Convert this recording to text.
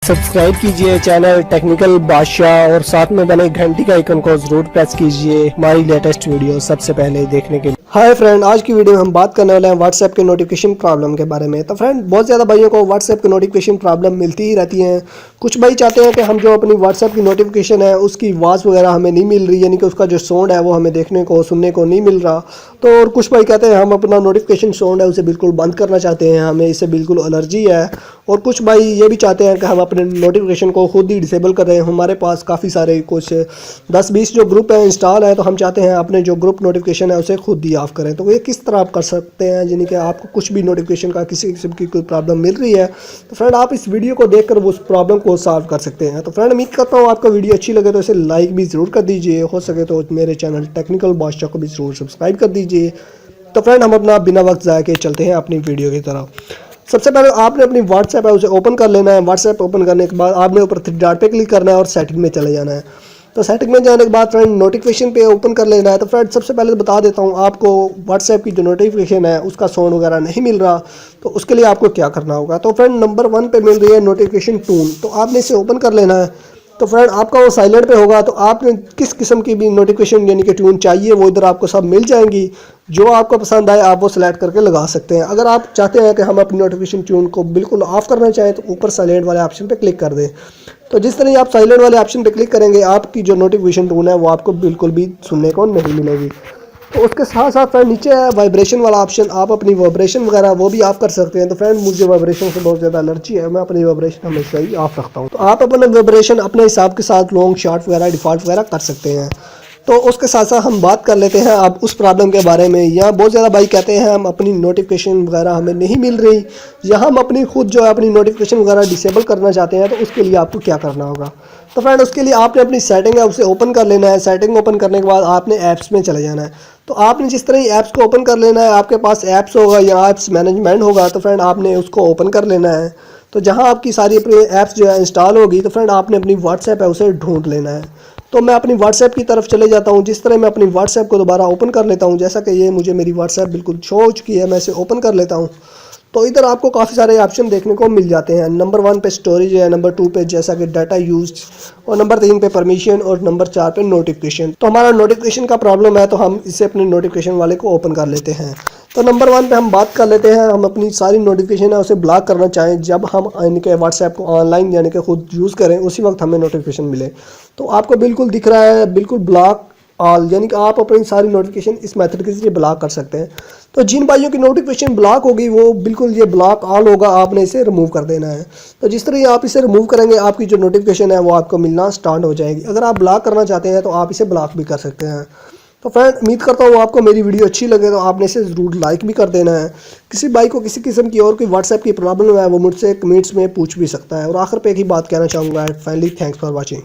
Subscribe कीजिए channel technical बादशाह और साथ में बने घंटी का आइकन को जरूर प्रेस कीजिए हमारी लेटेस्ट वीडियो सबसे पहले देखने के लिए। हाय फ्रेंड, आज की वीडियो में हम बात करने वाले हैं व्हाट्सएप के नोटिफिकेशन प्रॉब्लम के बारे में। तो फ्रेंड, बहुत ज़्यादा भाइयों को व्हाट्सएप की नोटिफिकेशन प्रॉब्लम मिलती ही रहती है। कुछ भाई चाहते हैं कि हम जो अपनी व्हाट्सएप की नोटिफिकेशन है उसकी आवाज़ वगैरह हमें नहीं मिल रही, यानी कि उसका जो साउंड है वो हमें देखने को सुनने को नहीं मिल रहा। तो और कुछ भाई कहते हैं हम अपना नोटिफिकेशन साउंड है उसे बिल्कुल बंद करना चाहते हैं, हमें इससे बिल्कुल एलर्जी है। और कुछ भाई ये भी चाहते हैं कि हम अपने नोटिफिकेशन को खुद ही डिसेबल करें। हमारे पास काफ़ी सारे कुछ 10-20 जो ग्रुप है इंस्टॉल है, तो हम चाहते हैं अपने जो ग्रुप नोटिफिकेशन है उसे खुद ही ऑफ करें। तो ये किस तरह आप कर सकते हैं, यानी कि आपको कुछ भी नोटिफिकेशन का किसी किस्म की कोई प्रॉब्लम मिल रही है तो फ्रेंड आप इस वीडियो को देखकर उस प्रॉब्लम को सॉल्व कर सकते हैं। तो फ्रेंड, उम्मीद करता हूँ आपको वीडियो अच्छी लगे तो इसे लाइक भी ज़रूर कर दीजिए, हो सके तो मेरे चैनल टेक्निकल बादशाह को भी ज़रूर सब्सक्राइब कर दीजिए। तो फ्रेंड, हम अपना बिना वक्त ज़ाया के चलते हैं अपनी वीडियो की तरफ। सबसे पहले आपने अपनी व्हाट्सएप है उसे ओपन कर लेना है। व्हाट्सएप ओपन करने के बाद आपने ऊपर थ्री डॉट पे क्लिक करना है और सेटिंग में चले जाना है। तो सेटिंग में जाने के बाद फ्रेंड नोटिफिकेशन पे ओपन कर लेना है। तो फ्रेंड, सबसे पहले बता देता हूँ आपको व्हाट्सएप की जो नोटिफिकेशन है उसका साउंड वगैरह नहीं मिल रहा, तो उसके लिए आपको क्या करना होगा। तो फ्रेंड, नंबर 1 पे मिल रही है नोटिफिकेशन टून, तो आपने इसे ओपन कर लेना है। तो फ्रेंड, आपका वो साइलेंट पे होगा, तो आपने किस किस्म की भी नोटिफिकेशन यानी कि ट्यून चाहिए वो इधर आपको सब मिल जाएंगी। जो आपको पसंद आए आप वो सिलेक्ट करके लगा सकते हैं। अगर आप चाहते हैं कि हम अपनी नोटिफिकेशन ट्यून को बिल्कुल ऑफ करना चाहें तो ऊपर साइलेंट वाले ऑप्शन पे क्लिक कर दें। तो जिस तरह आप साइलेंट वाले ऑप्शन पे क्लिक करेंगे आपकी जो नोटिफिकेशन ट्यून है वो आपको बिल्कुल भी सुनने को नहीं मिलेगी। तो उसके साथ साथ फ्रेंड नीचे है वाइब्रेशन वाला ऑप्शन, आप अपनी वाइब्रेशन वगैरह वो भी ऑफ कर सकते हैं। तो फ्रेंड, मुझे वाइब्रेशन से बहुत ज़्यादा एलर्जी है, मैं अपनी वाइब्रेशन हमेशा ही ऑफ रखता हूँ। तो आप अपने वाइब्रेशन अपने हिसाब के साथ लॉन्ग शॉर्ट वगैरह डिफ़ॉल्ट वगैरह कर सकते हैं। तो उसके साथ साथ हम बात कर लेते हैं अब उस प्रॉब्लम के बारे में। यहाँ बहुत ज़्यादा भाई कहते हैं हम अपनी नोटिफिकेशन वगैरह हमें नहीं मिल रही, या हम अपनी खुद जो है अपनी नोटिफिकेशन वगैरह डिसेबल करना चाहते हैं। तो उसके लिए आपको क्या करना होगा। तो फ्रेंड, उसके लिए आपने अपनी सेटिंग है उसे ओपन कर लेना है। सेटिंग ओपन करने के बाद आपने ऐप्स में चले जाना है। तो आपने जिस तरह ही ऐप्स को ओपन कर लेना है, आपके पास ऐप्स होगा या ऐप्स मैनेजमेंट होगा, तो फ्रेंड आपने उसको ओपन कर लेना है। तो जहाँ आपकी सारी अपनी ऐप्स जो है इंस्टॉल होगी, तो फ्रेंड आपने अपनी व्हाट्सएप है उसे ढूंढ लेना है। तो मैं अपनी व्हाट्सएप की तरफ चले जाता हूँ। जिस तरह मैं अपनी व्हाट्सएप को दोबारा ओपन कर लेता हूँ, जैसा कि ये मुझे मेरी व्हाट्सएप बिल्कुल शो हो चुकी है, मैं इसे ओपन कर लेता हूँ। तो इधर आपको काफ़ी सारे ऑप्शन देखने को मिल जाते हैं। नंबर 1 पे स्टोरेज है, नंबर 2 पे जैसा कि डाटा यूज, और नंबर 3 पे परमिशन, और नंबर 4 पे नोटिफिकेशन। तो हमारा नोटिफिकेशन का प्रॉब्लम है तो हम इसे अपने नोटिफिकेशन वाले को ओपन कर लेते हैं। तो नंबर 1 पे हम बात कर लेते हैं, हम अपनी सारी नोटिफिकेशन है उसे ब्लॉक करना चाहें। जब हम इनके व्हाट्सएप को ऑनलाइन यानी कि खुद यूज़ करें उसी वक्त हमें नोटिफिकेशन मिले। तो आपको बिल्कुल दिख रहा है बिल्कुल ब्लॉक ऑल, यानी कि आप अपनी सारी नोटिफिकेशन इस मेथड के जरिए ब्लॉक कर सकते हैं। तो जिन भाइयों की नोटिफिकेशन ब्लॉक होगी वो बिल्कुल ये ब्लॉक ऑल होगा, आपने इसे रिमूव कर देना है। तो जिस तरह आप इसे रिमूव करेंगे आपकी जो नोटिफिकेशन है वो आपको मिलना स्टार्ट हो जाएगी। अगर आप ब्लॉक करना चाहते हैं तो आप इसे ब्लॉक भी कर सकते हैं। तो फ्रेंड, उम्मीद करता हूँ आपको मेरी वीडियो अच्छी लगे तो आपने इसे ज़रूर लाइक भी कर देना है। किसी भाई को किसी किस्म की और कोई व्हाट्सएप की प्रॉब्लम है वो मुझसे कमेंट्स में पूछ भी सकता है। और आखिर पे एक ही बात कहना चाहूँगा, फाइनली थैंक्स फॉर वॉचिंग।